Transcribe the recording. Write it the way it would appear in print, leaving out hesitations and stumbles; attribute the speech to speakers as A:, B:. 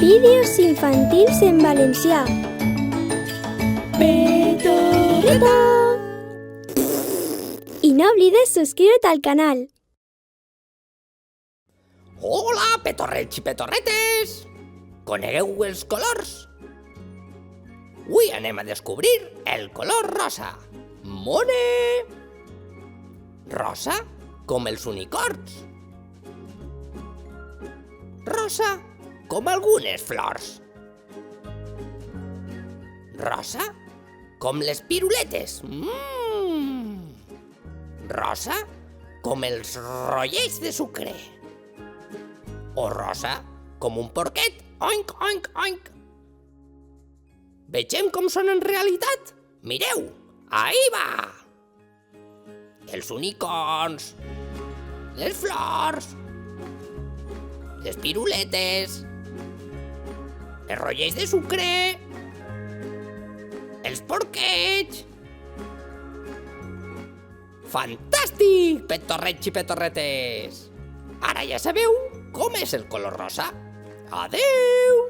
A: Vídeos infantils en valencià. Petorreta! I no oblides subscriure't al canal.
B: Hola, petorrets i petorretes! Conegueu els colors? Avui anem a descobrir el color rosa. Mone! Rosa com els unicorns. Rosa com algunes flors. Rosa com les piruletes. Rosa com els rotllets de sucre. O rosa com un porquet. Oink, oink, oink. Vegem com són en realitat? Mireu, ahí va! Els unicorns, les flors, les piruletes, els rotllets de sucre, els porquets. Fantàstic, petorrets i petorretes! Ara ja sabeu com és el color rosa. Adeu!